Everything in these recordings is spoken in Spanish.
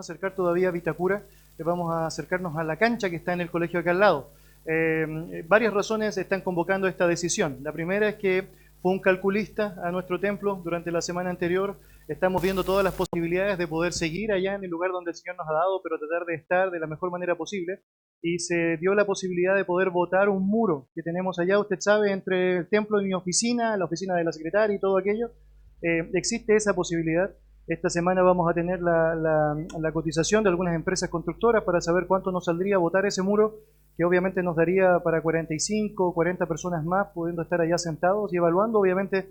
a acercar todavía a Vitacura, vamos a acercarnos a la cancha que está en el colegio acá al lado. Varias razones están convocando esta decisión. La primera es que fue un calculista a nuestro templo durante la semana anterior. Estamos viendo todas las posibilidades de poder seguir allá en el lugar donde el Señor nos ha dado, pero tratar de estar de la mejor manera posible. Y se dio la posibilidad de poder botar un muro que tenemos allá, usted sabe, entre el templo y mi oficina, la oficina de la secretaria y todo aquello. Existe esa posibilidad. Esta semana vamos a tener la cotización de algunas empresas constructoras para saber cuánto nos saldría botar ese muro, que obviamente nos daría para 45 o 40 personas más, pudiendo estar allá sentados y evaluando obviamente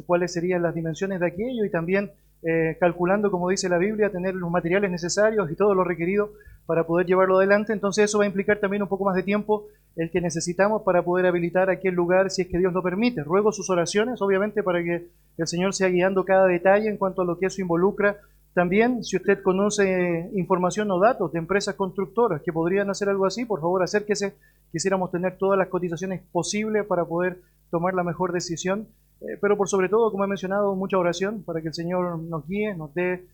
cuáles serían las dimensiones de aquello y también calculando, como dice la Biblia, tener los materiales necesarios y todo lo requerido para poder llevarlo adelante. Entonces eso va a implicar también un poco más de tiempo el que necesitamos para poder habilitar aquel lugar si es que Dios lo permite. Ruego sus oraciones, obviamente, para que el Señor sea guiando cada detalle en cuanto a lo que eso involucra. También, si usted conoce información o datos de empresas constructoras que podrían hacer algo así, por favor acérquese. Quisiéramos tener todas las cotizaciones posibles para poder tomar la mejor decisión. Pero por sobre todo, como he mencionado, mucha oración para que el Señor nos guíe, nos dé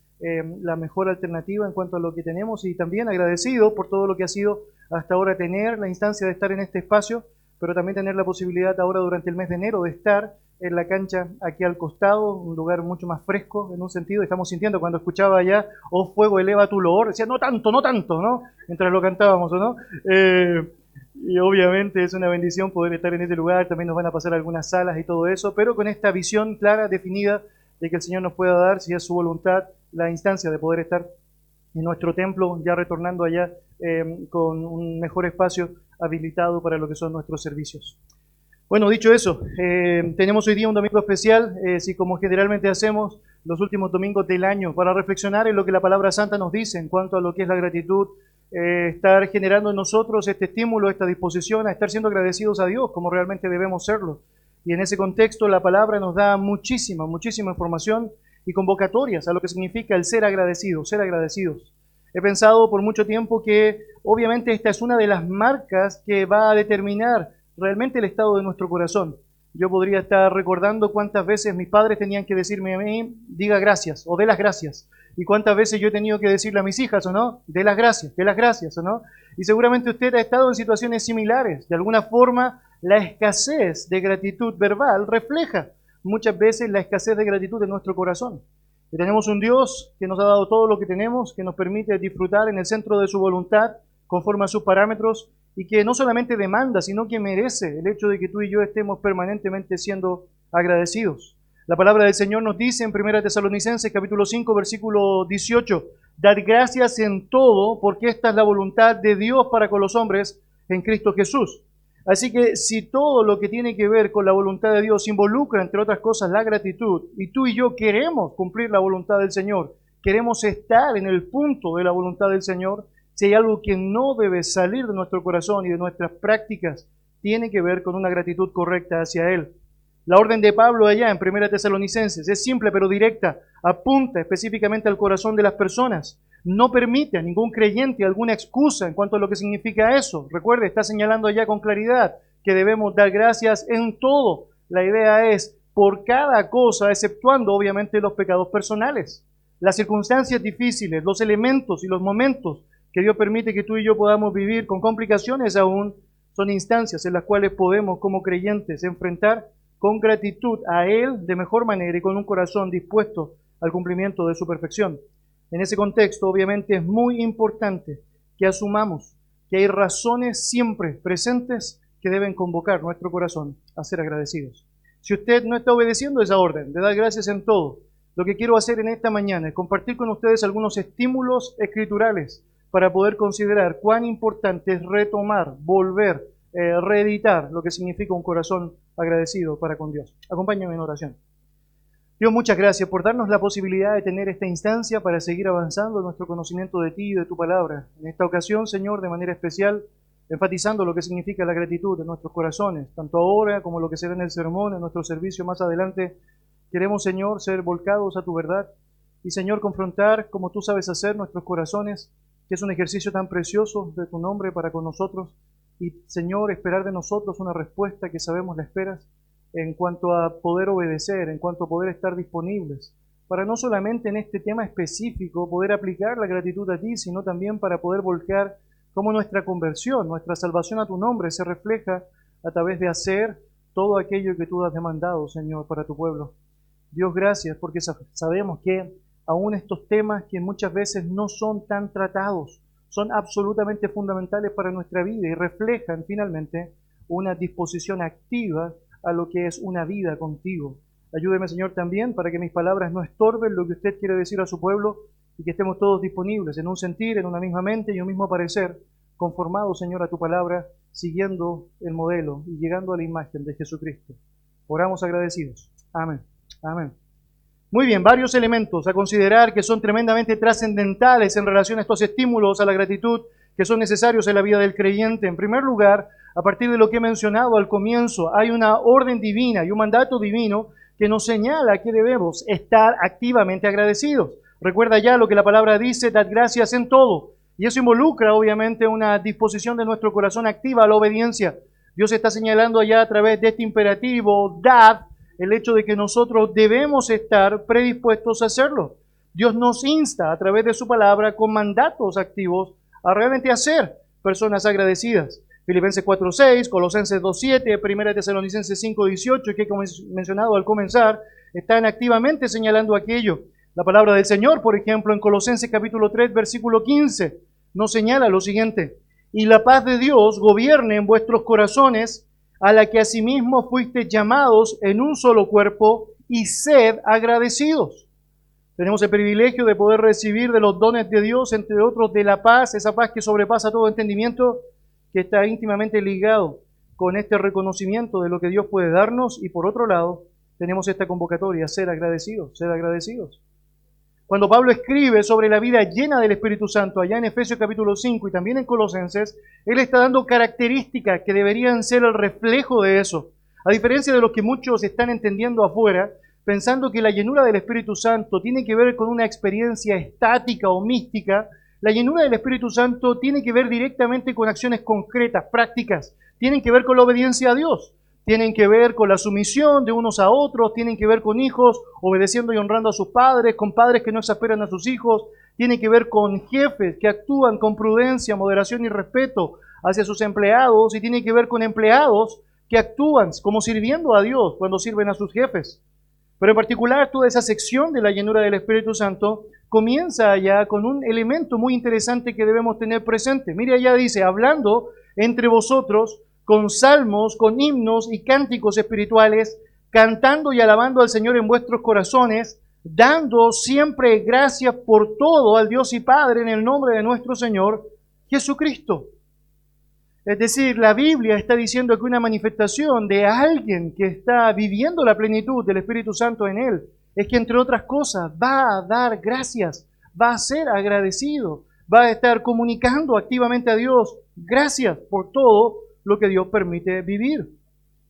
la mejor alternativa en cuanto a lo que tenemos, y también agradecido por todo lo que ha sido hasta ahora tener la instancia de estar en este espacio, pero también tener la posibilidad ahora durante el mes de enero de estar en la cancha aquí al costado, un lugar mucho más fresco en un sentido. Estamos sintiendo cuando escuchaba allá, oh fuego, eleva tu loor, decía, no tanto, ¿no? Mientras lo cantábamos, ¿o no? Y obviamente es una bendición poder estar en este lugar. También nos van a pasar algunas salas y todo eso, pero con esta visión clara, definida, de que el Señor nos pueda dar, si es su voluntad, la instancia de poder estar en nuestro templo, ya retornando allá con un mejor espacio habilitado para lo que son nuestros servicios. Bueno, dicho eso, tenemos hoy día un domingo especial, si como generalmente hacemos los últimos domingos del año, para reflexionar en lo que la Palabra Santa nos dice en cuanto a lo que es la gratitud, estar generando en nosotros este estímulo, esta disposición a estar siendo agradecidos a Dios como realmente debemos serlo. Y en ese contexto la palabra nos da muchísima información y convocatorias a lo que significa el ser agradecidos, ser agradecidos. He pensado por mucho tiempo que obviamente esta es una de las marcas que va a determinar realmente el estado de nuestro corazón. Yo podría estar recordando cuántas veces mis padres tenían que decirme a mí, diga gracias o dé las gracias. Y cuántas veces yo he tenido que decirle a mis hijas, ¿o no? Dé las gracias, ¿o no? Y seguramente usted ha estado en situaciones similares. De alguna forma, la escasez de gratitud verbal refleja muchas veces la escasez de gratitud en nuestro corazón. Y tenemos un Dios que nos ha dado todo lo que tenemos, que nos permite disfrutar en el centro de su voluntad, conforme a sus parámetros, y que no solamente demanda, sino que merece el hecho de que tú y yo estemos permanentemente siendo agradecidos. La palabra del Señor nos dice en 1 Tesalonicenses capítulo 5, versículo 18, dad gracias en todo, porque esta es la voluntad de Dios para con los hombres en Cristo Jesús. Así que si todo lo que tiene que ver con la voluntad de Dios involucra, entre otras cosas, la gratitud, y tú y yo queremos cumplir la voluntad del Señor, queremos estar en el punto de la voluntad del Señor, si hay algo que no debe salir de nuestro corazón y de nuestras prácticas, tiene que ver con una gratitud correcta hacia Él. La orden de Pablo allá en 1 Tesalonicenses es simple pero directa, apunta específicamente al corazón de las personas. No permite a ningún creyente alguna excusa en cuanto a lo que significa eso. Recuerde, está señalando allá con claridad que debemos dar gracias en todo. La idea es por cada cosa, exceptuando obviamente los pecados personales. Las circunstancias difíciles, los elementos y los momentos que Dios permite que tú y yo podamos vivir con complicaciones aún, son instancias en las cuales podemos como creyentes enfrentar con gratitud a Él de mejor manera y con un corazón dispuesto al cumplimiento de su perfección. En ese contexto, obviamente, es muy importante que asumamos que hay razones siempre presentes que deben convocar nuestro corazón a ser agradecidos. Si usted no está obedeciendo esa orden de dar gracias en todo, lo que quiero hacer en esta mañana es compartir con ustedes algunos estímulos escriturales para poder considerar cuán importante es retomar, volver, reeditar lo que significa un corazón agradecido para con Dios. Acompáñenme en oración. Dios, muchas gracias por darnos la posibilidad de tener esta instancia para seguir avanzando en nuestro conocimiento de ti y de tu palabra. En esta ocasión, Señor, de manera especial, enfatizando lo que significa la gratitud en nuestros corazones, tanto ahora como lo que será en el sermón, en nuestro servicio más adelante. Queremos, Señor, ser volcados a tu verdad y, Señor, confrontar, como tú sabes hacer, nuestros corazones, que es un ejercicio tan precioso de tu nombre para con nosotros. Y, Señor, esperar de nosotros una respuesta que sabemos la esperas, en cuanto a poder obedecer, en cuanto a poder estar disponibles para no solamente en este tema específico poder aplicar la gratitud a ti, sino también para poder volcar cómo nuestra conversión, nuestra salvación a tu nombre se refleja a través de hacer todo aquello que tú has demandado, Señor, para tu pueblo. Dios, gracias, porque sabemos que aún estos temas que muchas veces no son tan tratados, son absolutamente fundamentales para nuestra vida y reflejan finalmente una disposición activa a lo que es una vida contigo. Ayúdeme, Señor, también para que mis palabras no estorben lo que usted quiere decir a su pueblo y que estemos todos disponibles en un sentir, en una misma mente y un mismo parecer, conformados, Señor, a tu palabra, siguiendo el modelo y llegando a la imagen de Jesucristo. Oramos agradecidos. Amén. Amén. Muy bien, varios elementos a considerar que son tremendamente trascendentales en relación a estos estímulos a la gratitud que son necesarios en la vida del creyente. En primer lugar, a partir de lo que he mencionado al comienzo, hay una orden divina y un mandato divino que nos señala que debemos estar activamente agradecidos. Recuerda ya lo que la palabra dice, dad gracias en todo. Y eso involucra, obviamente, una disposición de nuestro corazón activa a la obediencia. Dios está señalando allá a través de este imperativo, dad, el hecho de que nosotros debemos estar predispuestos a hacerlo. Dios nos insta a través de su palabra con mandatos activos a realmente ser personas agradecidas. Filipenses 4:6, Colosenses 2:7, 1 Tesalonicenses 5:18, que como he mencionado al comenzar, están activamente señalando aquello. La palabra del Señor, por ejemplo, en Colosenses capítulo 3, versículo 15, nos señala lo siguiente: y la paz de Dios gobierne en vuestros corazones, a la que asimismo fuisteis llamados en un solo cuerpo, y sed agradecidos. Tenemos el privilegio de poder recibir de los dones de Dios, entre otros de la paz, esa paz que sobrepasa todo entendimiento, que está íntimamente ligado con este reconocimiento de lo que Dios puede darnos. Y por otro lado, tenemos esta convocatoria, ser agradecidos, ser agradecidos. Cuando Pablo escribe sobre la vida llena del Espíritu Santo, allá en Efesios capítulo 5 y también en Colosenses, él está dando características que deberían ser el reflejo de eso. A diferencia de lo que muchos están entendiendo afuera, pensando que la llenura del Espíritu Santo tiene que ver con una experiencia estática o mística, la llenura del Espíritu Santo tiene que ver directamente con acciones concretas, prácticas, tienen que ver con la obediencia a Dios. Tienen que ver con la sumisión de unos a otros, tienen que ver con hijos obedeciendo y honrando a sus padres, con padres que no exasperan a sus hijos, tienen que ver con jefes que actúan con prudencia, moderación y respeto hacia sus empleados, y tienen que ver con empleados que actúan como sirviendo a Dios cuando sirven a sus jefes. Pero en particular toda esa sección de la llenura del Espíritu Santo comienza allá con un elemento muy interesante que debemos tener presente. Mire, allá dice, hablando entre vosotros con salmos, con himnos y cánticos espirituales, cantando y alabando al Señor en vuestros corazones, dando siempre gracias por todo al Dios y Padre en el nombre de nuestro Señor Jesucristo. Es decir, la Biblia está diciendo que una manifestación de alguien que está viviendo la plenitud del Espíritu Santo en él es que, entre otras cosas, va a dar gracias, va a ser agradecido, va a estar comunicando activamente a Dios gracias por todo lo que Dios permite vivir.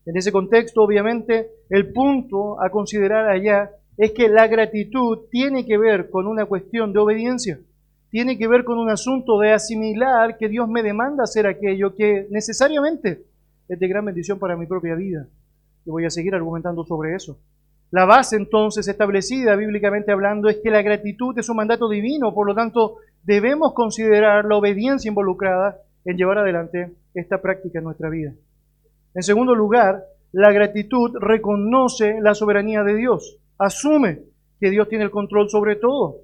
En ese contexto, obviamente, el punto a considerar allá es que la gratitud tiene que ver con una cuestión de obediencia, tiene que ver con un asunto de asimilar que Dios me demanda hacer aquello que necesariamente es de gran bendición para mi propia vida. Y voy a seguir argumentando sobre eso. La base entonces establecida bíblicamente hablando es que la gratitud es un mandato divino, por lo tanto debemos considerar la obediencia involucrada en llevar adelante esta práctica en nuestra vida. En segundo lugar, la gratitud reconoce la soberanía de Dios, asume que Dios tiene el control sobre todo.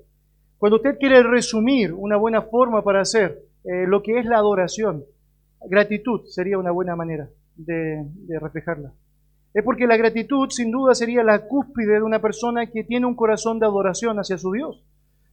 Cuando usted quiere resumir una buena forma para hacer lo que es la adoración, gratitud sería una buena manera de reflejarla. Es porque la gratitud sin duda sería la cúspide de una persona que tiene un corazón de adoración hacia su Dios.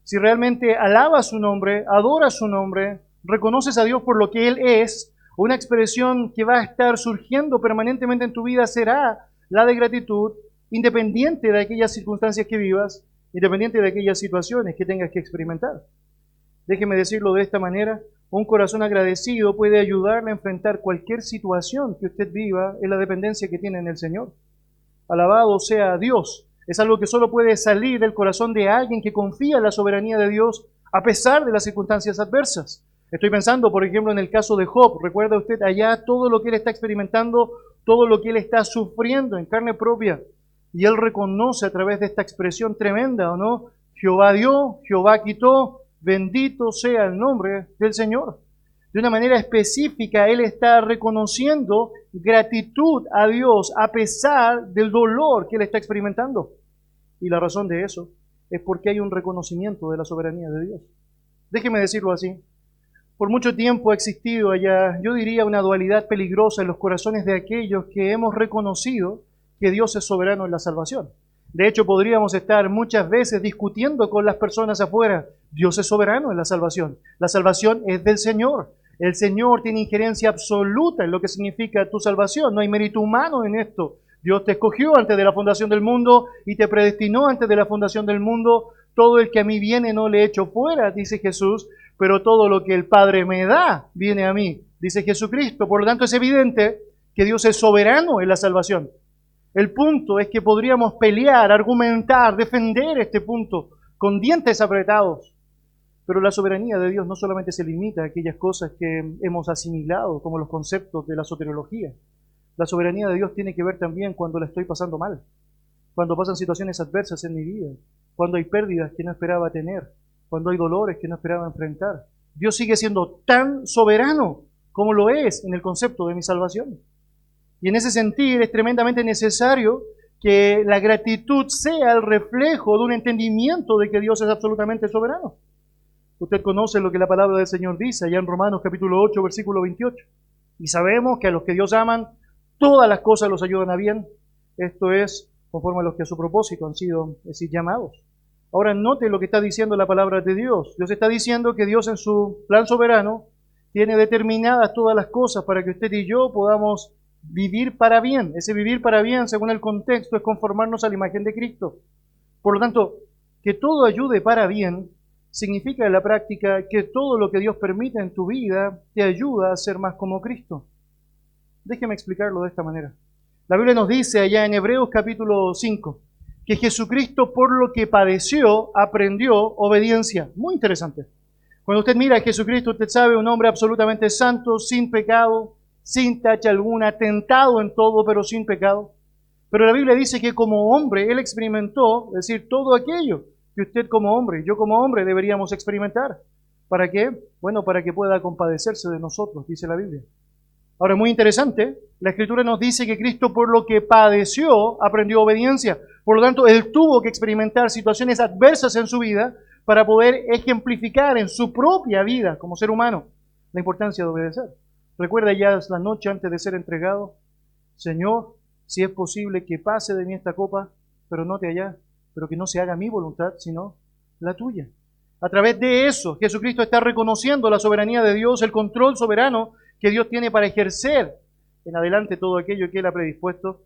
Si realmente alaba su nombre, adora su nombre, reconoces a Dios por lo que Él es, una expresión que va a estar surgiendo permanentemente en tu vida será la de gratitud, independiente de aquellas circunstancias que vivas, independiente de aquellas situaciones que tengas que experimentar. Déjeme decirlo de esta manera, un corazón agradecido puede ayudarle a enfrentar cualquier situación que usted viva en la dependencia que tiene en el Señor. Alabado sea Dios. Es algo que solo puede salir del corazón de alguien que confía en la soberanía de Dios a pesar de las circunstancias adversas. Estoy pensando, por ejemplo, en el caso de Job. ¿Recuerda usted allá todo lo que él está experimentando, todo lo que él está sufriendo en carne propia? Y él reconoce a través de esta expresión tremenda, ¿o no? Jehová dio, Jehová quitó, bendito sea el nombre del Señor. De una manera específica, él está reconociendo gratitud a Dios a pesar del dolor que él está experimentando. Y la razón de eso es porque hay un reconocimiento de la soberanía de Dios. Déjeme decirlo así. Por mucho tiempo ha existido allá, yo diría, una dualidad peligrosa en los corazones de aquellos que hemos reconocido que Dios es soberano en la salvación. De hecho, podríamos estar muchas veces discutiendo con las personas afuera. Dios es soberano en la salvación. La salvación es del Señor. El Señor tiene injerencia absoluta en lo que significa tu salvación. No hay mérito humano en esto. Dios te escogió antes de la fundación del mundo y te predestinó antes de la fundación del mundo. Todo el que a mí viene no le echo fuera, dice Jesús, pero todo lo que el Padre me da viene a mí, dice Jesucristo. Por lo tanto, es evidente que Dios es soberano en la salvación. El punto es que podríamos pelear, argumentar, defender este punto con dientes apretados. Pero la soberanía de Dios no solamente se limita a aquellas cosas que hemos asimilado, como los conceptos de la soteriología. La soberanía de Dios tiene que ver también cuando la estoy pasando mal, cuando pasan situaciones adversas en mi vida, cuando hay pérdidas que no esperaba tener, cuando hay dolores que no esperaba enfrentar. Dios sigue siendo tan soberano como lo es en el concepto de mi salvación. Y en ese sentido es tremendamente necesario que la gratitud sea el reflejo de un entendimiento de que Dios es absolutamente soberano. Usted conoce lo que la palabra del Señor dice allá en Romanos capítulo 8, versículo 28. Y sabemos que a los que Dios aman, todas las cosas los ayudan a bien. Esto es conforme a los que a su propósito han sido llamados. Ahora note lo que está diciendo la palabra de Dios. Dios está diciendo que Dios en su plan soberano tiene determinadas todas las cosas para que usted y yo podamos vivir para bien. Ese vivir para bien, según el contexto, es conformarnos a la imagen de Cristo. Por lo tanto, que todo ayude para bien significa en la práctica que todo lo que Dios permite en tu vida te ayuda a ser más como Cristo. Déjeme explicarlo de esta manera. La Biblia nos dice allá en Hebreos capítulo 5 que Jesucristo por lo que padeció aprendió obediencia. Muy interesante. Cuando usted mira a Jesucristo, usted sabe, un hombre absolutamente santo, sin pecado, sin tacha alguna, tentado en todo, pero sin pecado. Pero la Biblia dice que como hombre Él experimentó, es decir, todo aquello que usted como hombre y yo como hombre deberíamos experimentar. ¿Para qué? Bueno, para que pueda compadecerse de nosotros, dice la Biblia. Ahora, muy interesante, la Escritura nos dice que Cristo por lo que padeció aprendió obediencia. Por lo tanto, Él tuvo que experimentar situaciones adversas en su vida para poder ejemplificar en su propia vida como ser humano la importancia de obedecer. Recuerda ya la noche antes de ser entregado, Señor, si es posible que pase de mí esta copa, pero no te allá, pero que no se haga mi voluntad, sino la tuya. A través de eso, Jesucristo está reconociendo la soberanía de Dios, el control soberano que Dios tiene para ejercer en adelante todo aquello que Él ha predispuesto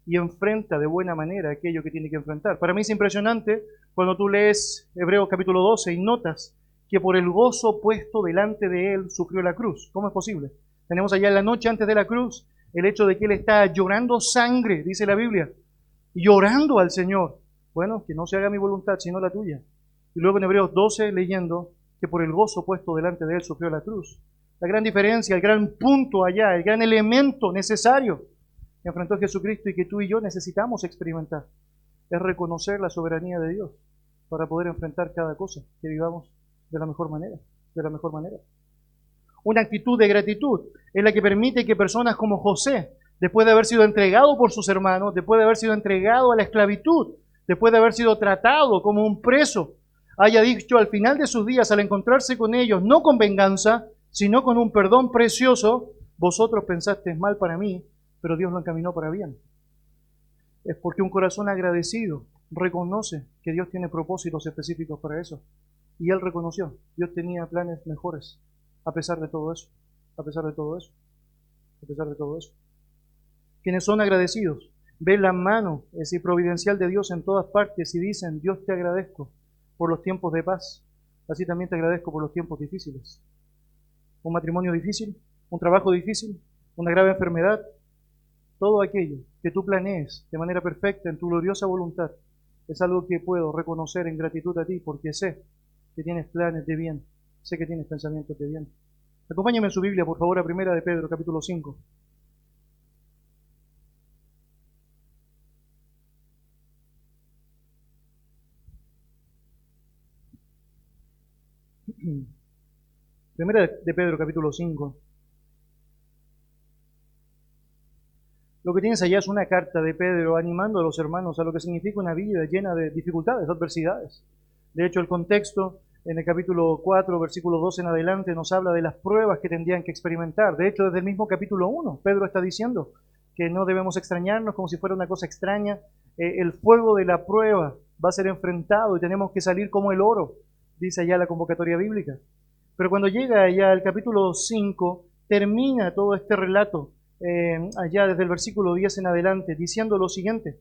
y enfrenta de buena manera aquello que tiene que enfrentar. Para mí es impresionante cuando tú lees Hebreos capítulo 12 y notas que por el gozo puesto delante de Él sufrió la cruz. ¿Cómo es posible? Tenemos allá en la noche antes de la cruz el hecho de que Él está llorando sangre, dice la Biblia, llorando al Señor. Bueno, que no se haga mi voluntad, sino la tuya. Y luego en Hebreos 12 leyendo que por el gozo puesto delante de Él sufrió la cruz. La gran diferencia, el gran punto allá, el gran elemento necesario que enfrentó Jesucristo y que tú y yo necesitamos experimentar es reconocer la soberanía de Dios para poder enfrentar cada cosa, que vivamos de la mejor manera, de la mejor manera. Una actitud de gratitud es la que permite que personas como José, después de haber sido entregado por sus hermanos, después de haber sido entregado a la esclavitud, después de haber sido tratado como un preso, haya dicho al final de sus días, al encontrarse con ellos, no con venganza, sino con un perdón precioso, vosotros pensasteis mal para mí, pero Dios lo encaminó para bien. Es porque un corazón agradecido reconoce que Dios tiene propósitos específicos para eso. Y él reconoció, Dios tenía planes mejores, a pesar de todo eso, a pesar de todo eso, a pesar de todo eso. Quienes son agradecidos, ven la mano, es decir, providencial de Dios en todas partes y dicen, Dios te agradezco por los tiempos de paz, así también te agradezco por los tiempos difíciles. Un matrimonio difícil, un trabajo difícil, una grave enfermedad, todo aquello que tú planees de manera perfecta en tu gloriosa voluntad es algo que puedo reconocer en gratitud a ti porque sé que tienes planes de bien, sé que tienes pensamientos de bien. Acompáñame en su Biblia, por favor, a 1 de Pedro, capítulo 5. Primera de Pedro, capítulo 5. Lo que tienes allá es una carta de Pedro animando a los hermanos a lo que significa una vida llena de dificultades, adversidades. De hecho, el contexto en el capítulo 4, versículo 2 en adelante, nos habla de las pruebas que tendrían que experimentar. De hecho, desde el mismo capítulo 1, Pedro está diciendo que no debemos extrañarnos como si fuera una cosa extraña. El fuego de la prueba va a ser enfrentado y tenemos que salir como el oro, dice allá la convocatoria bíblica. Pero cuando llega allá al capítulo 5, termina todo este relato allá desde el versículo 10 en adelante, diciendo lo siguiente: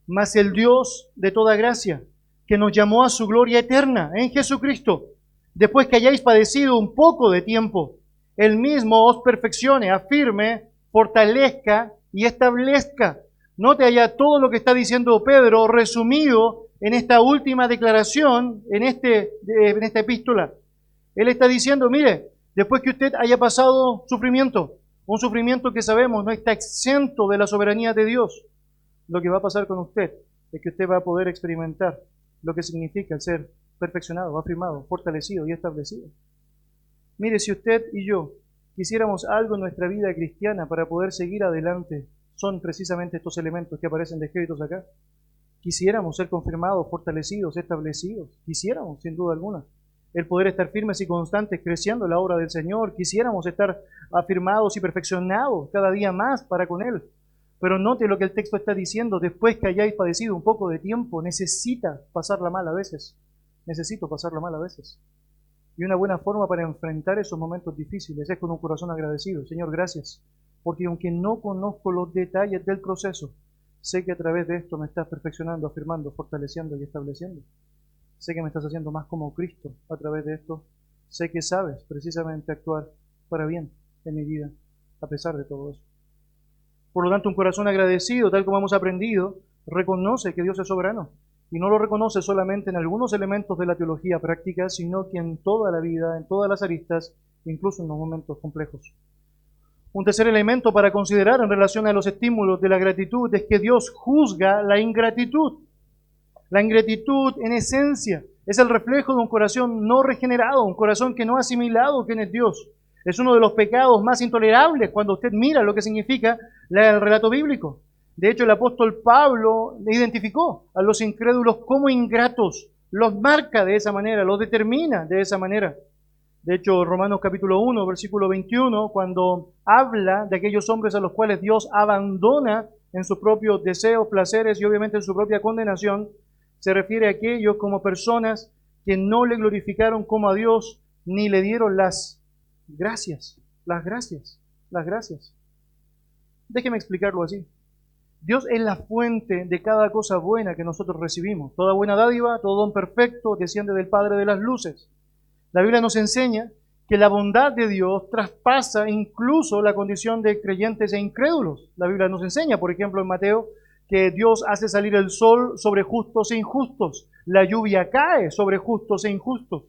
mas el Dios de toda gracia, que nos llamó a su gloria eterna en Jesucristo, después que hayáis padecido un poco de tiempo, Él mismo os perfeccione, afirme, fortalezca y establezca. Note allá todo lo que está diciendo Pedro resumido en esta última declaración, en esta epístola. Él está diciendo, mire, después que usted haya pasado sufrimiento, un sufrimiento que sabemos no está exento de la soberanía de Dios, lo que va a pasar con usted es que usted va a poder experimentar lo que significa el ser perfeccionado, afirmado, fortalecido y establecido. Mire, si usted y yo quisiéramos algo en nuestra vida cristiana para poder seguir adelante, son precisamente estos elementos que aparecen descritos acá. Quisiéramos ser confirmados, fortalecidos, establecidos. Quisiéramos, sin duda alguna, el poder estar firmes y constantes creciendo en la obra del Señor. Quisiéramos estar afirmados y perfeccionados cada día más para con Él. Pero note lo que el texto está diciendo: después que hayáis padecido un poco de tiempo, necesita pasarla mal a veces. Necesito pasarla mal a veces. Y una buena forma para enfrentar esos momentos difíciles es con un corazón agradecido. Señor, gracias, porque aunque no conozco los detalles del proceso, sé que a través de esto me estás perfeccionando, afirmando, fortaleciendo y estableciendo. Sé que me estás haciendo más como Cristo a través de esto. Sé que sabes precisamente actuar para bien en mi vida, a pesar de todo eso. Por lo tanto, un corazón agradecido, tal como hemos aprendido, reconoce que Dios es soberano. Y no lo reconoce solamente en algunos elementos de la teología práctica, sino que en toda la vida, en todas las aristas, incluso en los momentos complejos. Un tercer elemento para considerar en relación a los estímulos de la gratitud es que Dios juzga la ingratitud. La ingratitud, en esencia, es el reflejo de un corazón no regenerado, un corazón que no ha asimilado quién es Dios. Es uno de los pecados más intolerables cuando usted mira lo que significa el relato bíblico. De hecho, el apóstol Pablo identificó a los incrédulos como ingratos, los marca de esa manera, los determina de esa manera. De hecho, Romanos capítulo 1, versículo 21, cuando habla de aquellos hombres a los cuales Dios abandona en sus propios deseos, placeres y obviamente en su propia condenación, se refiere a aquellos como personas que no le glorificaron como a Dios ni le dieron las gracias. Déjeme explicarlo así. Dios es la fuente de cada cosa buena que nosotros recibimos. Toda buena dádiva, todo don perfecto desciende del Padre de las luces. La Biblia nos enseña que la bondad de Dios traspasa incluso la condición de creyentes e incrédulos. La Biblia nos enseña, por ejemplo, en Mateo, que Dios hace salir el sol sobre justos e injustos. La lluvia cae sobre justos e injustos.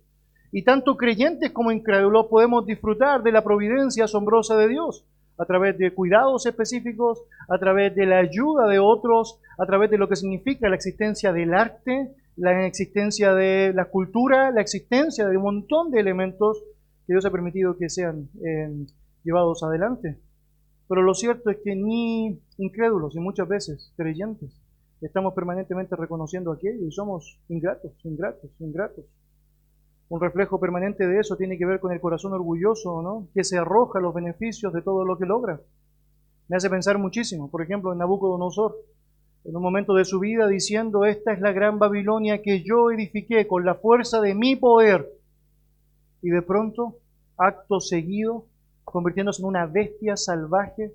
Y tanto creyentes como incrédulos podemos disfrutar de la providencia asombrosa de Dios a través de cuidados específicos, a través de la ayuda de otros, a través de lo que significa la existencia del arte, la existencia de la cultura, la existencia de un montón de elementos que Dios ha permitido que sean llevados adelante. Pero lo cierto es que ni incrédulos y muchas veces creyentes estamos permanentemente reconociendo aquello y somos ingratos. Un reflejo permanente de eso tiene que ver con el corazón orgulloso, ¿no?, que se arroja a los beneficios de todo lo que logra. Me hace pensar muchísimo, por ejemplo, en Nabucodonosor, en un momento de su vida diciendo: esta es la gran Babilonia que yo edifiqué con la fuerza de mi poder. Y de pronto, acto seguido, convirtiéndose en una bestia salvaje,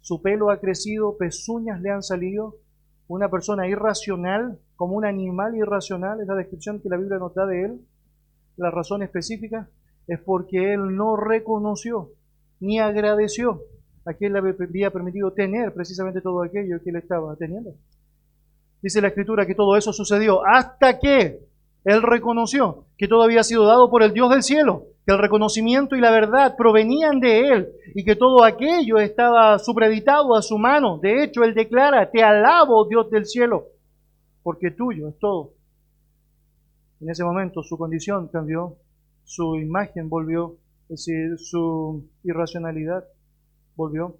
su pelo ha crecido, pezuñas le han salido, una persona irracional, como un animal irracional, es la descripción que la Biblia nos da de él. La razón específica es porque él no reconoció ni agradeció a quien le había permitido tener precisamente todo aquello que él estaba teniendo. Dice la Escritura que todo eso sucedió hasta que él reconoció que todo había sido dado por el Dios del cielo, que el reconocimiento y la verdad provenían de él y que todo aquello estaba supeditado a su mano. De hecho, él declara: te alabo, Dios del cielo, porque tuyo es todo. En ese momento su condición cambió, su imagen volvió Es decir, su irracionalidad volvió.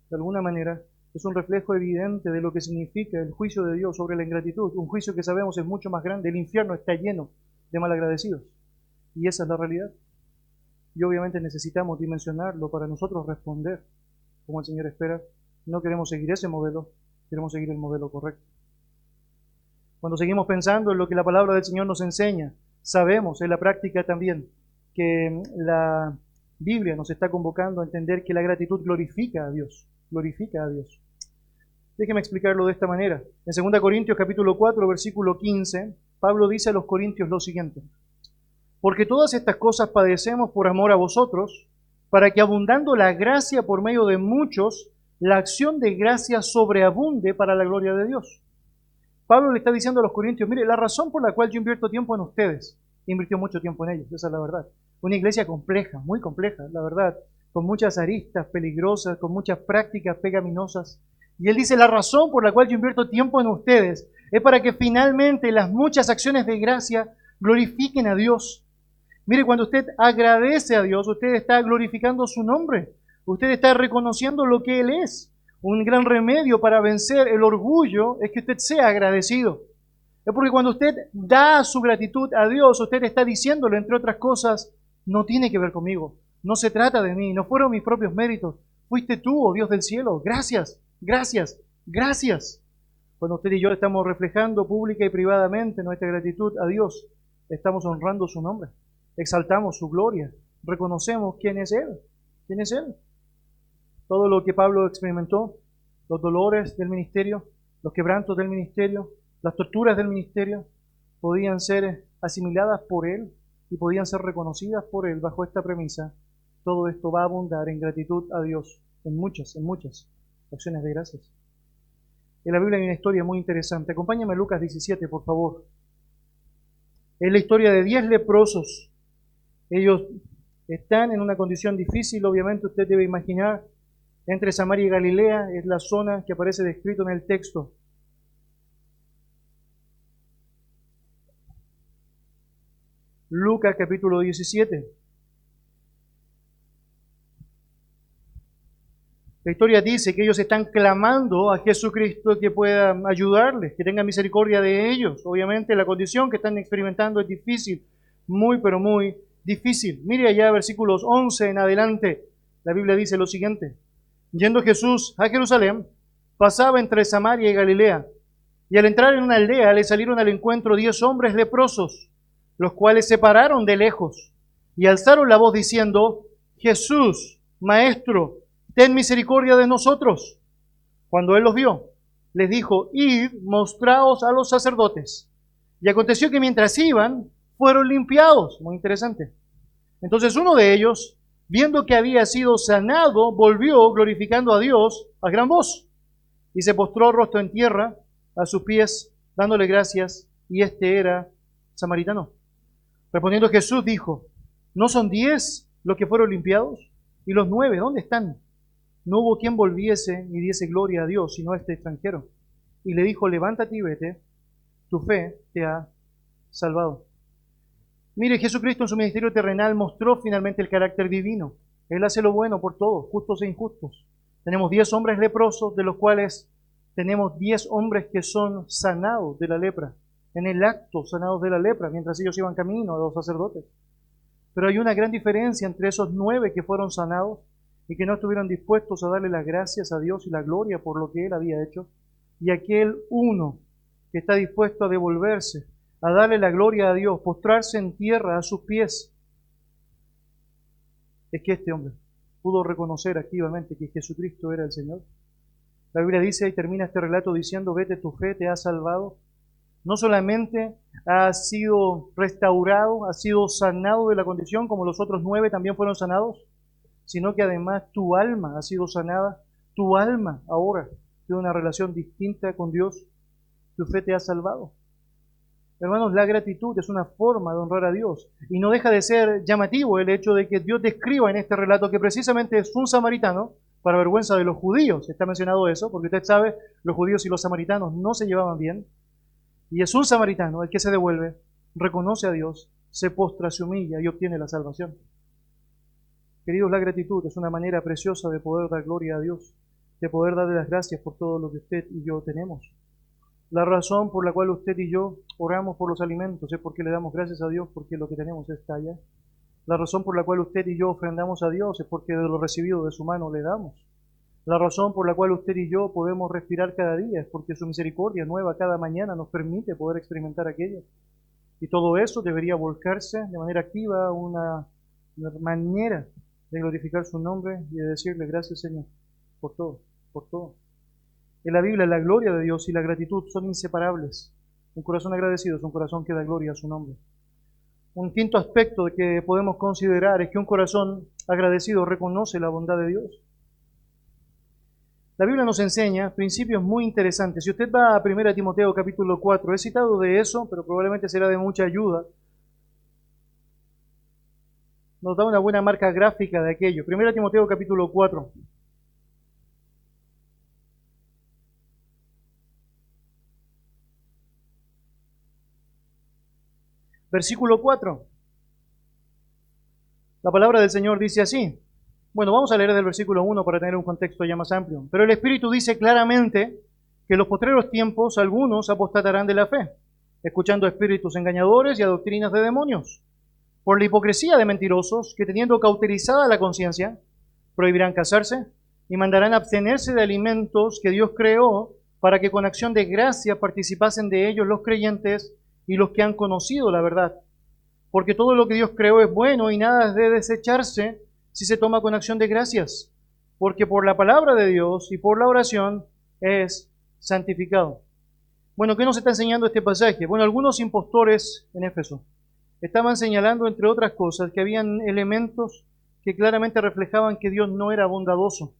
De alguna manera, es un reflejo evidente de lo que significa el juicio de Dios sobre la ingratitud. Un juicio que sabemos es mucho más grande. El infierno está lleno de malagradecidos. Y esa es la realidad. Y obviamente necesitamos dimensionarlo para nosotros responder como el Señor espera. No queremos seguir ese modelo, queremos seguir el modelo correcto. Cuando seguimos pensando en lo que la palabra del Señor nos enseña, sabemos en la práctica también que la Biblia nos está convocando a entender que la gratitud glorifica a Dios, glorifica a Dios. Déjeme explicarlo de esta manera. En 2 Corintios capítulo 4, versículo 15, Pablo dice a los corintios lo siguiente: porque todas estas cosas padecemos por amor a vosotros, para que abundando la gracia por medio de muchos, la acción de gracia sobreabunde para la gloria de Dios. Pablo le está diciendo a los corintios, mire, la razón por la cual yo invierto tiempo en ustedes, invirtió mucho tiempo en ellos, esa es la verdad. Una iglesia compleja, muy compleja, la verdad, con muchas aristas peligrosas, con muchas prácticas pecaminosas. Y él dice, la razón por la cual yo invierto tiempo en ustedes es para que finalmente las muchas acciones de gracia glorifiquen a Dios. Mire, cuando usted agradece a Dios, usted está glorificando su nombre. Usted está reconociendo lo que Él es. Un gran remedio para vencer el orgullo es que usted sea agradecido. Es porque cuando usted da su gratitud a Dios, usted está diciéndole, entre otras cosas, no tiene que ver conmigo, no se trata de mí, no fueron mis propios méritos, fuiste tú, oh Dios del cielo, gracias, gracias, gracias. Cuando usted y yo estamos reflejando pública y privadamente nuestra gratitud a Dios, estamos honrando su nombre, exaltamos su gloria, reconocemos quién es Él, quién es Él. Todo lo que Pablo experimentó, los dolores del ministerio, los quebrantos del ministerio, las torturas del ministerio, podían ser asimiladas por Él y podían ser reconocidas por Él bajo esta premisa. Todo esto va a abundar en gratitud a Dios en muchas acciones de gracias. En la Biblia hay una historia muy interesante. Acompáñame a Lucas 17, por favor. Es la historia de 10 leprosos. Ellos están en una condición difícil, obviamente usted debe imaginar. Entre Samaria y Galilea es la zona que aparece descrito en el texto. Lucas capítulo 17. La historia dice que ellos están clamando a Jesucristo que pueda ayudarles, que tenga misericordia de ellos. Obviamente la condición que están experimentando es difícil, muy pero muy difícil. Mire allá versículos 11 en adelante, la Biblia dice lo siguiente. Yendo Jesús a Jerusalén, pasaba entre Samaria y Galilea, y al entrar en una aldea le salieron al encuentro 10 hombres leprosos, los cuales se pararon de lejos y alzaron la voz diciendo, Jesús, Maestro, ten misericordia de nosotros. Cuando él los vio, les dijo, id, mostraos a los sacerdotes. Y aconteció que mientras iban, fueron limpiados. Muy interesante. Entonces uno de ellos, viendo que había sido sanado, volvió glorificando a Dios a gran voz y se postró rostro en tierra a sus pies, dándole gracias, y este era samaritano. Respondiendo Jesús dijo, ¿no son 10 los que fueron limpiados? ¿Y los 9 dónde están? No hubo quien volviese ni diese gloria a Dios, sino a este extranjero. Y le dijo, levántate y vete, tu fe te ha salvado. Mire, Jesucristo en su ministerio terrenal mostró finalmente el carácter divino. Él hace lo bueno por todos, justos e injustos. Tenemos 10 hombres leprosos, de los cuales tenemos 10 hombres que son sanados de la lepra, en el acto sanados de la lepra, mientras ellos iban camino a los sacerdotes. Pero hay una gran diferencia entre esos 9 que fueron sanados y que no estuvieron dispuestos a darle las gracias a Dios y la gloria por lo que Él había hecho, y aquel uno que está dispuesto a devolverse, a darle la gloria a Dios, postrarse en tierra a sus pies. Es que este hombre pudo reconocer activamente que Jesucristo era el Señor. La Biblia dice, y termina este relato diciendo, vete, tu fe te ha salvado. No solamente ha sido restaurado, ha sido sanado de la condición, como los otros 9 también fueron sanados, sino que además tu alma ha sido sanada. Tu alma ahora tiene una relación distinta con Dios. Tu fe te ha salvado. Hermanos, la gratitud es una forma de honrar a Dios. Y no deja de ser llamativo el hecho de que Dios describa en este relato que precisamente es un samaritano, para vergüenza de los judíos. Está mencionado eso, porque usted sabe, los judíos y los samaritanos no se llevaban bien. Y es un samaritano el que se devuelve, reconoce a Dios, se postra, se humilla y obtiene la salvación. Queridos, la gratitud es una manera preciosa de poder dar gloria a Dios, de poder darle las gracias por todo lo que usted y yo tenemos. La razón por la cual usted y yo oramos por los alimentos es porque le damos gracias a Dios porque lo que tenemos está allá. La razón por la cual usted y yo ofrendamos a Dios es porque de lo recibido de su mano le damos. La razón por la cual usted y yo podemos respirar cada día es porque su misericordia nueva cada mañana nos permite poder experimentar aquello. Y todo eso debería volcarse de manera activa a una manera de glorificar su nombre y de decirle gracias, Señor, por todo, por todo. En la Biblia, la gloria de Dios y la gratitud son inseparables. Un corazón agradecido es un corazón que da gloria a su nombre. Un quinto aspecto que podemos considerar es que un corazón agradecido reconoce la bondad de Dios. La Biblia nos enseña principios muy interesantes. Si usted va a 1 Timoteo capítulo 4, he citado de eso, pero probablemente será de mucha ayuda. Nos da una buena marca gráfica de aquello. 1 Timoteo capítulo 4. Versículo 4. La palabra del Señor dice así. Bueno, vamos a leer del versículo 1 para tener un contexto ya más amplio. Pero el Espíritu dice claramente que en los postreros tiempos algunos apostatarán de la fe, escuchando a espíritus engañadores y a doctrinas de demonios, por la hipocresía de mentirosos que, teniendo cauterizada la conciencia, prohibirán casarse y mandarán abstenerse de alimentos que Dios creó para que con acción de gracia participasen de ellos los creyentes y los que han conocido la verdad. Porque todo lo que Dios creó es bueno y nada es de desecharse si se toma con acción de gracias, porque por la palabra de Dios y por la oración es santificado. Bueno, ¿qué nos está enseñando este pasaje? Bueno, algunos impostores en Éfeso estaban señalando, entre otras cosas, que habían elementos que claramente reflejaban que Dios no era bondadoso.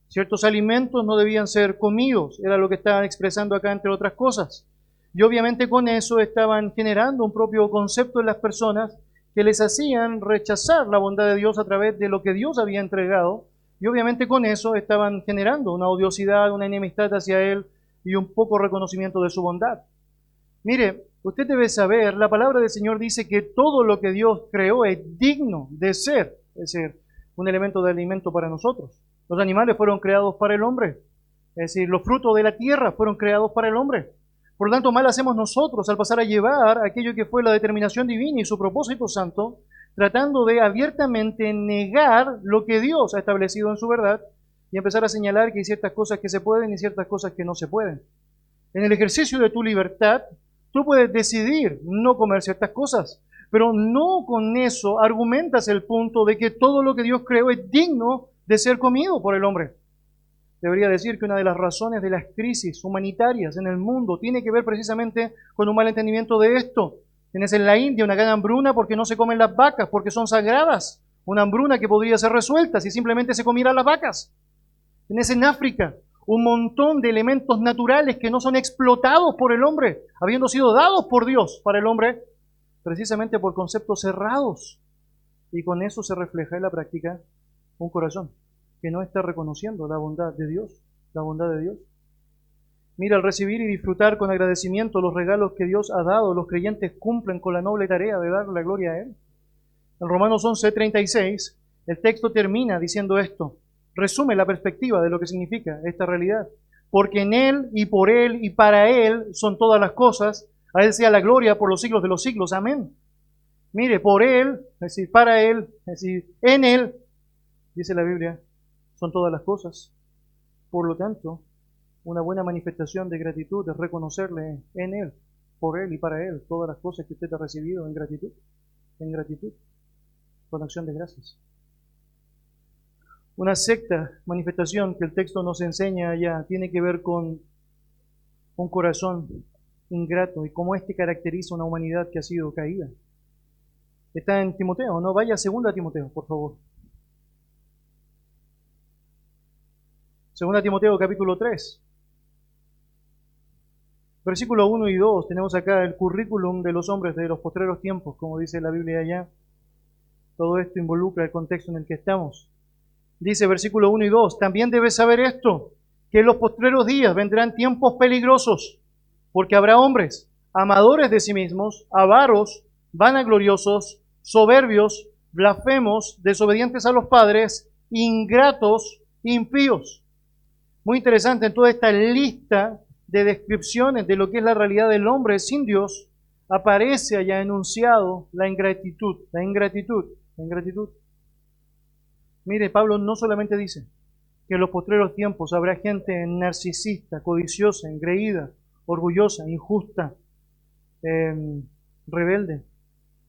Ciertos alimentos no debían ser comidos, era lo que estaban expresando acá, entre otras cosas. Y obviamente con eso estaban generando un propio concepto en las personas que les hacían rechazar la bondad de Dios a través de lo que Dios había entregado, y obviamente con eso estaban generando una odiosidad, una enemistad hacia Él y un poco reconocimiento de su bondad. Mire, usted debe saber, la palabra del Señor dice que todo lo que Dios creó es digno de ser, es decir, un elemento de alimento para nosotros. Los animales fueron creados para el hombre, es decir, los frutos de la tierra fueron creados para el hombre. Por lo tanto, mal hacemos nosotros al pasar a llevar aquello que fue la determinación divina y su propósito santo, tratando de abiertamente negar lo que Dios ha establecido en su verdad y empezar a señalar que hay ciertas cosas que se pueden y ciertas cosas que no se pueden. En el ejercicio de tu libertad, tú puedes decidir no comer ciertas cosas, pero no con eso argumentas el punto de que todo lo que Dios creó es digno de ser comido por el hombre. Debería decir que una de las razones de las crisis humanitarias en el mundo tiene que ver precisamente con un mal entendimiento de esto. Tienes en la India una gran hambruna porque no se comen las vacas, porque son sagradas. Una hambruna que podría ser resuelta si simplemente se comieran las vacas. Tienes en África un montón de elementos naturales que no son explotados por el hombre, habiendo sido dados por Dios para el hombre, precisamente por conceptos cerrados. Y con eso se refleja en la práctica un corazón que no está reconociendo la bondad de Dios, la bondad de Dios. Mira, al recibir y disfrutar con agradecimiento los regalos que Dios ha dado, los creyentes cumplen con la noble tarea de darle la gloria a Él. En Romanos 11:36, el texto termina diciendo esto, resume la perspectiva de lo que significa esta realidad. Porque en Él y por Él y para Él son todas las cosas, a Él sea la gloria por los siglos de los siglos. Amén. Mire, por Él, es decir, para Él, es decir, en Él, dice la Biblia, son todas las cosas. Por lo tanto, una buena manifestación de gratitud es reconocerle en Él, por Él y para Él, todas las cosas que usted ha recibido en gratitud, con acción de gracias. Una sexta manifestación que el texto nos enseña allá tiene que ver con un corazón ingrato y cómo este caracteriza una humanidad que ha sido caída. Está en Timoteo, ¿no? Vaya a 2 Timoteo, por favor. 2 Timoteo capítulo 3, versículo 1 y 2, tenemos acá el currículum de los hombres de los postreros tiempos, como dice la Biblia allá. Todo esto involucra el contexto en el que estamos. Dice versículo 1 y 2, también debes saber esto, que en los postreros días vendrán tiempos peligrosos, porque habrá hombres amadores de sí mismos, avaros, vanagloriosos, soberbios, blasfemos, desobedientes a los padres, ingratos, impíos. Muy interesante, en toda esta lista de descripciones de lo que es la realidad del hombre sin Dios, aparece allá enunciado la ingratitud, la ingratitud, la ingratitud. Mire, Pablo no solamente dice que en los postreros tiempos habrá gente narcisista, codiciosa, engreída, orgullosa, injusta, rebelde,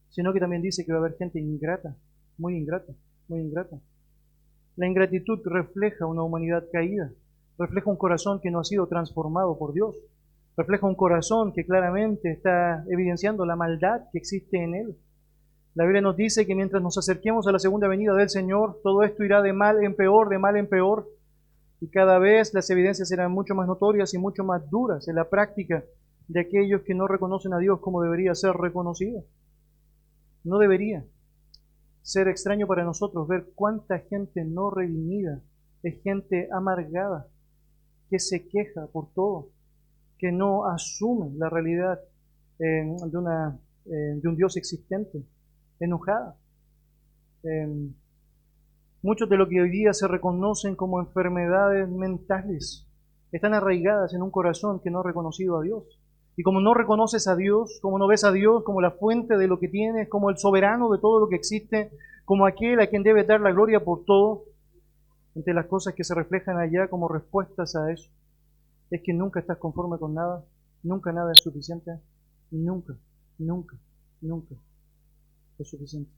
sino que también dice que va a haber gente ingrata, muy ingrata, muy ingrata. La ingratitud refleja una humanidad caída, refleja un corazón que no ha sido transformado por Dios, refleja un corazón que claramente está evidenciando la maldad que existe en él. La Biblia nos dice que mientras nos acerquemos a la segunda venida del Señor, todo esto irá de mal en peor, de mal en peor, y cada vez las evidencias serán mucho más notorias y mucho más duras en la práctica de aquellos que no reconocen a Dios como debería ser reconocido. No debería ser extraño para nosotros ver cuánta gente no redimida es gente amargada, que se queja por todo, que no asume la realidad de un Dios existente, enojada. Muchos de lo que hoy día se reconocen como enfermedades mentales están arraigadas en un corazón que no ha reconocido a Dios. Y como no reconoces a Dios, como no ves a Dios como la fuente de lo que tienes, como el soberano de todo lo que existe, como aquel a quien debes dar la gloria por todo, entre las cosas que se reflejan allá como respuestas a eso, es que nunca estás conforme con nada, nunca nada es suficiente, nunca, nunca, nunca es suficiente.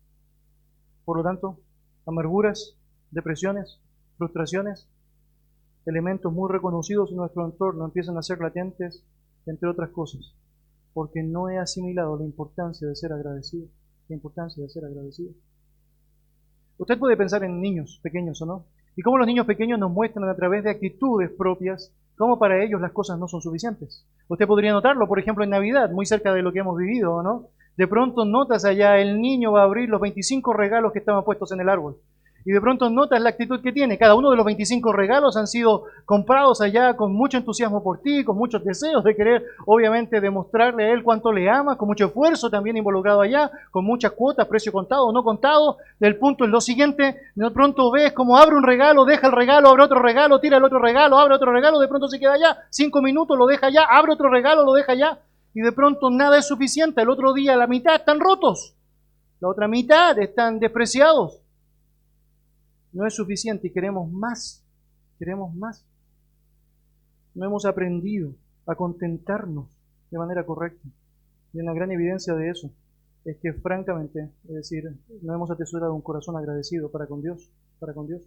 Por lo tanto, amarguras, depresiones, frustraciones, elementos muy reconocidos en nuestro entorno empiezan a ser latentes, entre otras cosas, porque no he asimilado la importancia de ser agradecido, la importancia de ser agradecido. Usted puede pensar en niños pequeños, ¿o no? Y cómo los niños pequeños nos muestran a través de actitudes propias cómo para ellos las cosas no son suficientes. Usted podría notarlo, por ejemplo, en Navidad, muy cerca de lo que hemos vivido, ¿no? De pronto notas allá, el niño va a abrir los 25 regalos que estaban puestos en el árbol. Y de pronto notas la actitud que tiene. Cada uno de los 25 regalos han sido comprados allá con mucho entusiasmo por ti, con muchos deseos de querer, obviamente, demostrarle a él cuánto le amas, con mucho esfuerzo también involucrado allá, con muchas cuotas, precio contado o no contado. El punto es lo siguiente, de pronto ves cómo abre un regalo, deja el regalo, abre otro regalo, tira el otro regalo, abre otro regalo, de pronto se queda allá, 5 minutos, lo deja allá, abre otro regalo, lo deja allá, y de pronto nada es suficiente. El otro día la mitad están rotos, la otra mitad están despreciados. No es suficiente y queremos más, queremos más. No hemos aprendido a contentarnos de manera correcta. Y una gran evidencia de eso es que francamente, es decir, no hemos atesorado un corazón agradecido para con Dios, para con Dios.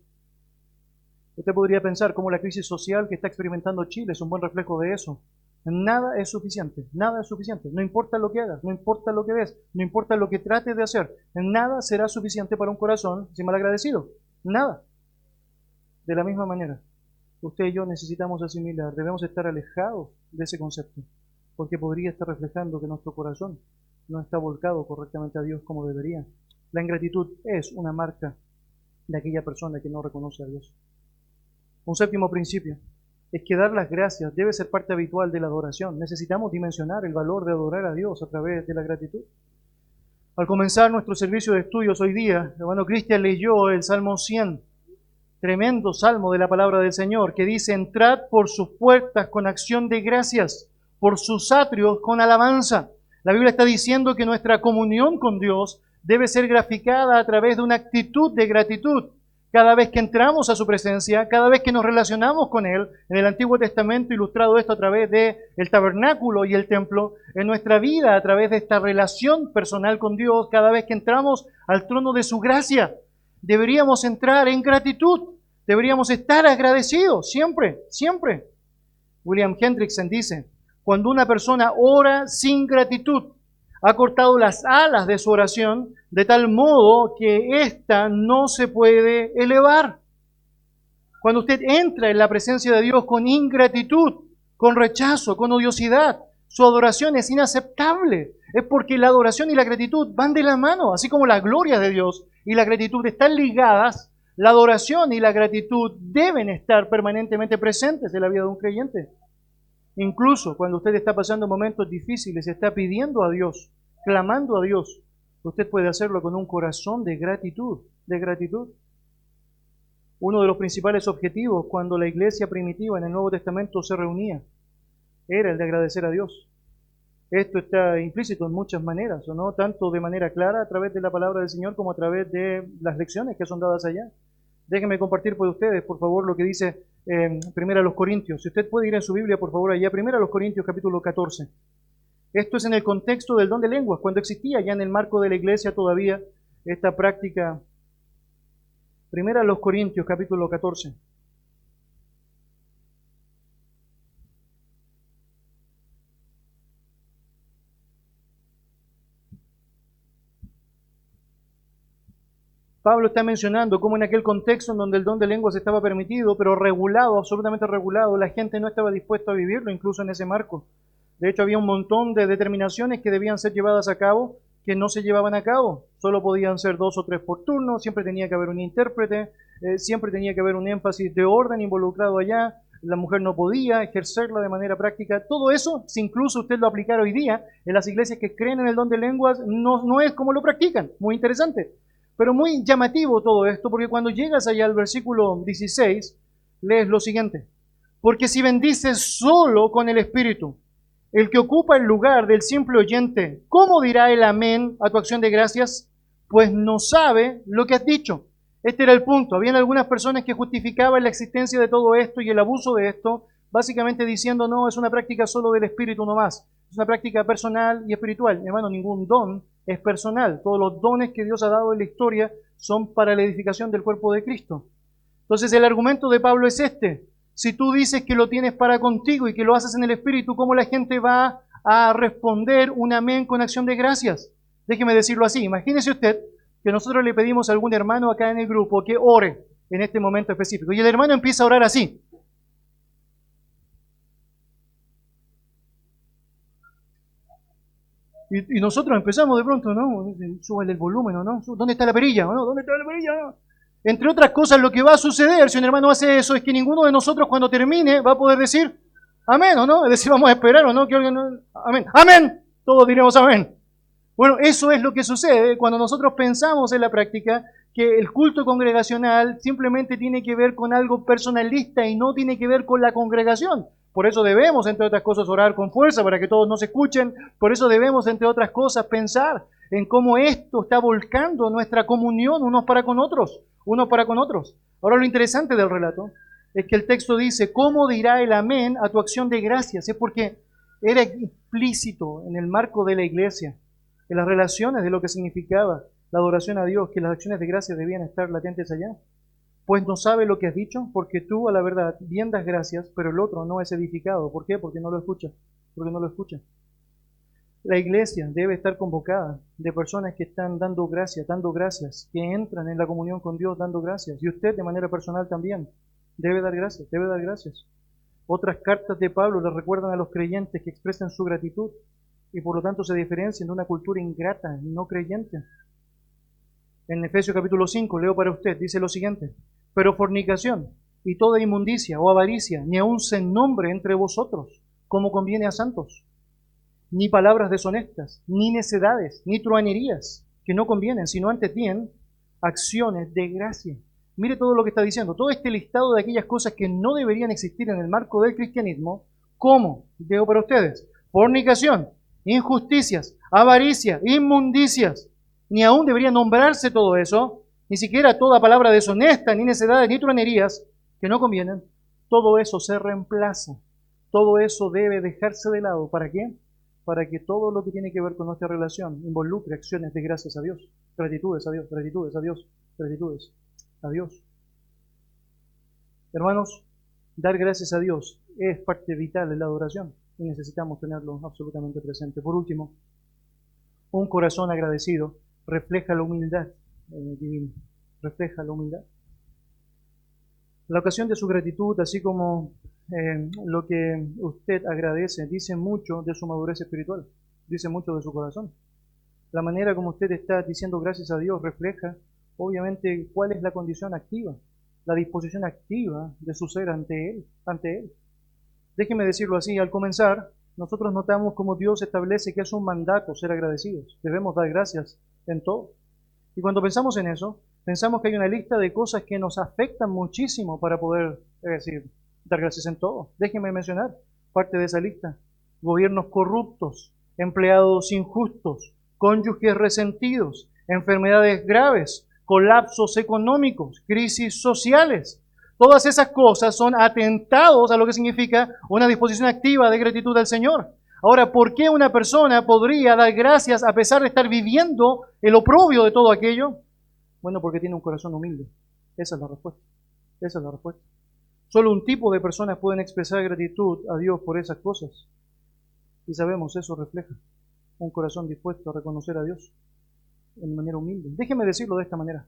Usted podría pensar cómo la crisis social que está experimentando Chile es un buen reflejo de eso. Nada es suficiente, nada es suficiente. No importa lo que hagas, no importa lo que ves, no importa lo que trates de hacer, nada será suficiente para un corazón sin malagradecido. Nada. De la misma manera, usted y yo necesitamos asimilar, debemos estar alejados de ese concepto, porque podría estar reflejando que nuestro corazón no está volcado correctamente a Dios como debería. La ingratitud es una marca de aquella persona que no reconoce a Dios. Un séptimo principio es que dar las gracias debe ser parte habitual de la adoración. Necesitamos dimensionar el valor de adorar a Dios a través de la gratitud. Al comenzar nuestro servicio de estudios hoy día, el hermano Cristian leyó el Salmo 100, tremendo salmo de la palabra del Señor, que dice: entrad por sus puertas con acción de gracias, por sus atrios con alabanza. La Biblia está diciendo que nuestra comunión con Dios debe ser graficada a través de una actitud de gratitud. Cada vez que entramos a su presencia, cada vez que nos relacionamos con Él, en el Antiguo Testamento ilustrado esto a través del tabernáculo y el templo, en nuestra vida a través de esta relación personal con Dios, cada vez que entramos al trono de su gracia, deberíamos entrar en gratitud, deberíamos estar agradecidos, siempre, siempre. William Hendrickson dice: cuando una persona ora sin gratitud, ha cortado las alas de su oración de tal modo que ésta no se puede elevar. Cuando usted entra en la presencia de Dios con ingratitud, con rechazo, con odiosidad, su adoración es inaceptable. Es porque la adoración y la gratitud van de la mano, así como la gloria de Dios y la gratitud están ligadas. La adoración y la gratitud deben estar permanentemente presentes en la vida de un creyente. Incluso cuando usted está pasando momentos difíciles, está pidiendo a Dios, clamando a Dios, Usted puede hacerlo con un corazón de gratitud, de gratitud. Uno de los principales objetivos cuando la iglesia primitiva en el Nuevo Testamento se reunía era el de agradecer a Dios. Esto está implícito en muchas maneras, ¿o no? Tanto de manera clara a través de la palabra del Señor como a través de las lecciones que son dadas allá. Déjenme compartir por ustedes, por favor, lo que dice Primera a los Corintios. Si usted puede ir en su Biblia, por favor, allá, Primera a los Corintios, capítulo 14. Esto es en el contexto del don de lenguas, cuando existía ya en el marco de la iglesia todavía esta práctica. Primera a los Corintios, capítulo 14. Pablo está mencionando cómo en aquel contexto en donde el don de lenguas estaba permitido, pero regulado, absolutamente regulado, la gente no estaba dispuesta a vivirlo, incluso en ese marco. De hecho, había un montón de determinaciones que debían ser llevadas a cabo que no se llevaban a cabo. Solo podían ser 2 o 3 por turno, siempre tenía que haber un intérprete, siempre tenía que haber un énfasis de orden involucrado allá, la mujer no podía ejercerla de manera práctica. Todo eso, si incluso usted lo aplicara hoy día, en las iglesias que creen en el don de lenguas, no es como lo practican. Muy interesante. Pero muy llamativo todo esto, porque cuando llegas allá al versículo 16, lees lo siguiente. Porque si bendices solo con el Espíritu, el que ocupa el lugar del simple oyente, ¿cómo dirá el amén a tu acción de gracias? Pues no sabe lo que has dicho. Este era el punto. Habían algunas personas que justificaban la existencia de todo esto y el abuso de esto, básicamente diciendo, no, es una práctica solo del Espíritu nomás. Es una práctica personal y espiritual. Hermano, ningún don es personal. Todos los dones que Dios ha dado en la historia son para la edificación del cuerpo de Cristo. Entonces el argumento de Pablo es este. Si tú dices que lo tienes para contigo y que lo haces en el Espíritu, ¿cómo la gente va a responder un amén con acción de gracias? Déjeme decirlo así. Imagínese usted que nosotros le pedimos a algún hermano acá en el grupo que ore en este momento específico. Y el hermano empieza a orar así. Y nosotros empezamos de pronto, ¿no? Súbale el volumen, ¿o no? ¿Dónde está la perilla? ¿No? ¿Dónde está la perilla? ¿No? Entre otras cosas, lo que va a suceder si un hermano hace eso es que ninguno de nosotros cuando termine va a poder decir amén, ¿o no? Es decir, vamos a esperar, ¿o no? Que alguien, amén, amén, todos diremos amén. Bueno, eso es lo que sucede cuando nosotros pensamos en la práctica que el culto congregacional simplemente tiene que ver con algo personalista y no tiene que ver con la congregación. Por eso debemos, entre otras cosas, orar con fuerza para que todos nos escuchen. Por eso debemos, entre otras cosas, pensar en cómo esto está volcando nuestra comunión unos para con otros, unos para con otros. Ahora lo interesante del relato es que el texto dice, ¿cómo dirá el amén a tu acción de gracias? Es porque era explícito en el marco de la iglesia, en las relaciones de lo que significaba la adoración a Dios, que las acciones de gracias debían estar latentes allá. Pues no sabe lo que has dicho, porque tú a la verdad bien das gracias, pero el otro no es edificado. ¿Por qué? Porque no lo escucha. Porque no lo escucha. La iglesia debe estar convocada de personas que están dando gracias, que entran en la comunión con Dios dando gracias. Y usted de manera personal también debe dar gracias, debe dar gracias. Otras cartas de Pablo le recuerdan a los creyentes que expresan su gratitud y por lo tanto se diferencian de una cultura ingrata y no creyente. En Efesios capítulo 5, leo para usted, dice lo siguiente, pero fornicación y toda inmundicia o avaricia, ni aun se nombre entre vosotros, como conviene a santos, ni palabras deshonestas, ni necedades, ni truanerías, que no convienen, sino antes bien, acciones de gracia. Mire todo lo que está diciendo, todo este listado de aquellas cosas que no deberían existir en el marco del cristianismo, como, leo para ustedes, fornicación, injusticias, avaricia, inmundicias, ni aún debería nombrarse todo eso, ni siquiera toda palabra deshonesta, ni necedades, ni truanerías, que no convienen. Todo eso se reemplaza. Todo eso debe dejarse de lado. ¿Para qué? Para que todo lo que tiene que ver con nuestra relación involucre acciones de gracias a Dios. Gratitudes a Dios, gratitudes a Dios, gratitudes a Dios. Hermanos, dar gracias a Dios es parte vital de la adoración y necesitamos tenerlo absolutamente presente. Por último, un corazón agradecido refleja la humildad divina, refleja la humildad. La ocasión de su gratitud, así como lo que usted agradece, dice mucho de su madurez espiritual, dice mucho de su corazón. La manera como usted está diciendo gracias a Dios refleja, obviamente, cuál es la condición activa, la disposición activa de su ser ante Él, ante Él. Déjeme decirlo así, al comenzar, nosotros notamos cómo Dios establece que es un mandato ser agradecidos. Debemos dar gracias en todo. Y cuando pensamos en eso, pensamos que hay una lista de cosas que nos afectan muchísimo para poder, dar gracias en todo. Déjenme mencionar parte de esa lista. Gobiernos corruptos, empleados injustos, cónyuges resentidos, enfermedades graves, colapsos económicos, crisis sociales. Todas esas cosas son atentados a lo que significa una disposición activa de gratitud al Señor. Ahora, ¿por qué una persona podría dar gracias a pesar de estar viviendo el oprobio de todo aquello? Bueno, porque tiene un corazón humilde. Esa es la respuesta. Esa es la respuesta. Solo un tipo de personas pueden expresar gratitud a Dios por esas cosas. Y sabemos, eso refleja un corazón dispuesto a reconocer a Dios en manera humilde. Déjeme decirlo de esta manera.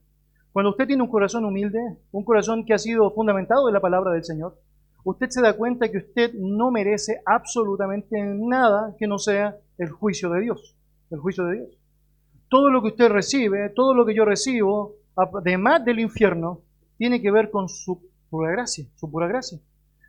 Cuando usted tiene un corazón humilde, un corazón que ha sido fundamentado en la palabra del Señor, usted se da cuenta que usted no merece absolutamente nada que no sea el juicio de Dios. El juicio de Dios. Todo lo que usted recibe, todo lo que yo recibo, además del infierno, tiene que ver con su pura gracia, su pura gracia.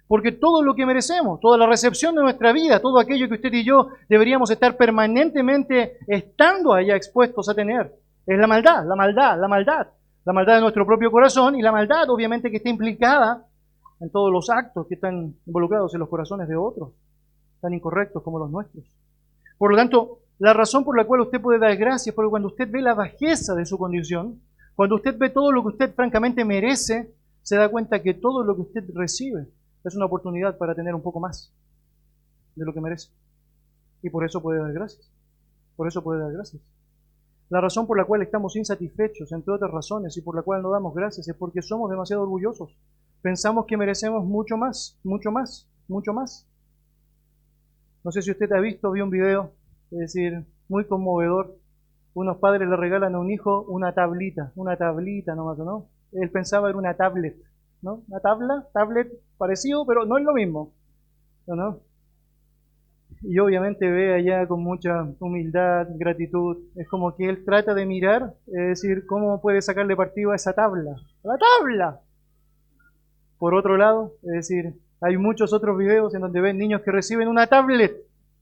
Porque todo lo que merecemos, toda la recepción de nuestra vida, todo aquello que usted y yo deberíamos estar permanentemente estando allá expuestos a tener, es la maldad, la maldad, la maldad. La maldad de nuestro propio corazón y la maldad, obviamente, que está implicada en todos los actos que están involucrados en los corazones de otros, tan incorrectos como los nuestros. Por lo tanto, la razón por la cual usted puede dar gracias es porque cuando usted ve la bajeza de su condición, cuando usted ve todo lo que usted francamente merece, se da cuenta que todo lo que usted recibe es una oportunidad para tener un poco más de lo que merece. Y por eso puede dar gracias. Por eso puede dar gracias. La razón por la cual estamos insatisfechos, entre otras razones, y por la cual no damos gracias, es porque somos demasiado orgullosos. Pensamos que merecemos mucho más, mucho más, mucho más. No sé si usted ha visto, vi un video, es decir, muy conmovedor. Unos padres le regalan a un hijo una tablita nomás, ¿no? Él pensaba era una tablet, ¿no? Una tablet parecido, pero no es lo mismo, ¿no? Y obviamente ve allá con mucha humildad, gratitud. Es como que él trata de mirar, es decir, cómo puede sacarle partido a esa tabla. ¡A la tabla! Por otro lado, es decir, hay muchos otros videos en donde ven niños que reciben una tablet,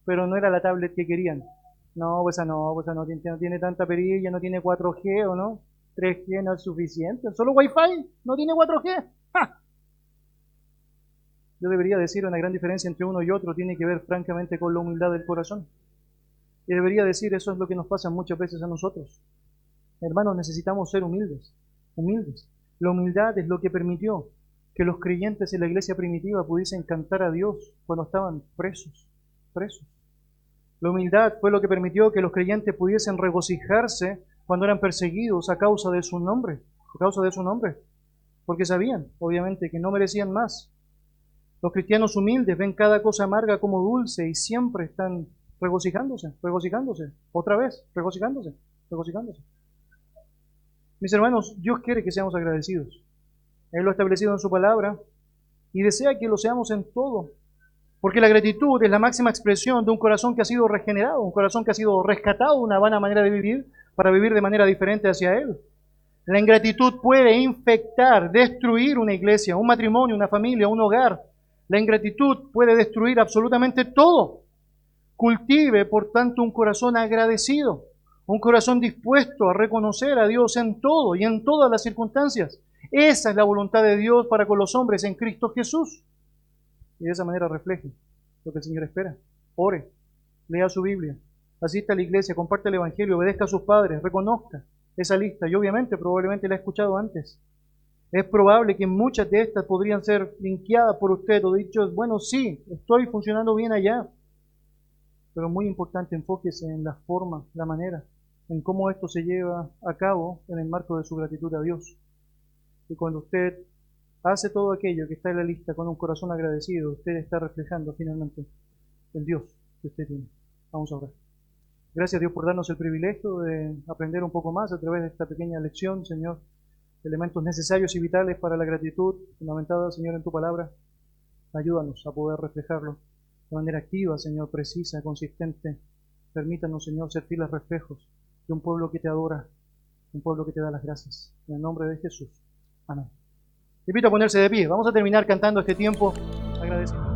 pero no era la tablet que querían. No, pues esa no tiene tanta perilla, no tiene 4G o no. 3G no es suficiente. Solo Wi-Fi no tiene 4G. ¡Ja! Yo debería decir una gran diferencia entre uno y otro tiene que ver francamente con la humildad del corazón. Y debería decir eso es lo que nos pasa muchas veces a nosotros. Hermanos, necesitamos ser humildes, humildes. La humildad es lo que permitió que los creyentes en la iglesia primitiva pudiesen cantar a Dios cuando estaban presos. La humildad fue lo que permitió que los creyentes pudiesen regocijarse cuando eran perseguidos a causa de su nombre, porque sabían, obviamente, que no merecían más. Los cristianos humildes ven cada cosa amarga como dulce y siempre están regocijándose, otra vez, regocijándose. Mis hermanos, Dios quiere que seamos agradecidos. Él lo ha establecido en su palabra y desea que lo seamos en todo. Porque la gratitud es la máxima expresión de un corazón que ha sido regenerado, un corazón que ha sido rescatado de una vana manera de vivir para vivir de manera diferente hacia Él. La ingratitud puede infectar, destruir una iglesia, un matrimonio, una familia, un hogar. La ingratitud puede destruir absolutamente todo. Cultive, por tanto, un corazón agradecido, un corazón dispuesto a reconocer a Dios en todo y en todas las circunstancias. Esa es la voluntad de Dios para con los hombres en Cristo Jesús. Y de esa manera refleje lo que el Señor espera. Ore, lea su Biblia, asista a la iglesia, comparte el Evangelio, obedezca a sus padres, reconozca esa lista. Y obviamente, probablemente la ha escuchado antes. Es probable que muchas de estas podrían ser linkeadas por usted o dicho, bueno, sí, estoy funcionando bien allá. Pero muy importante, enfóquese en la forma, la manera, en cómo esto se lleva a cabo en el marco de su gratitud a Dios. Y cuando usted hace todo aquello que está en la lista con un corazón agradecido, usted está reflejando finalmente el Dios que usted tiene. Vamos a orar. Gracias, Dios, por darnos el privilegio de aprender un poco más a través de esta pequeña lección, Señor. Elementos necesarios y vitales para la gratitud, fundamentada, Señor, en tu palabra. Ayúdanos a poder reflejarlo de manera activa, Señor, precisa, consistente. Permítanos, Señor, ser fieles reflejos de un pueblo que te adora, un pueblo que te da las gracias. En el nombre de Jesús. Amén. Te invito a ponerse de pie. Vamos a terminar cantando este tiempo agradecido.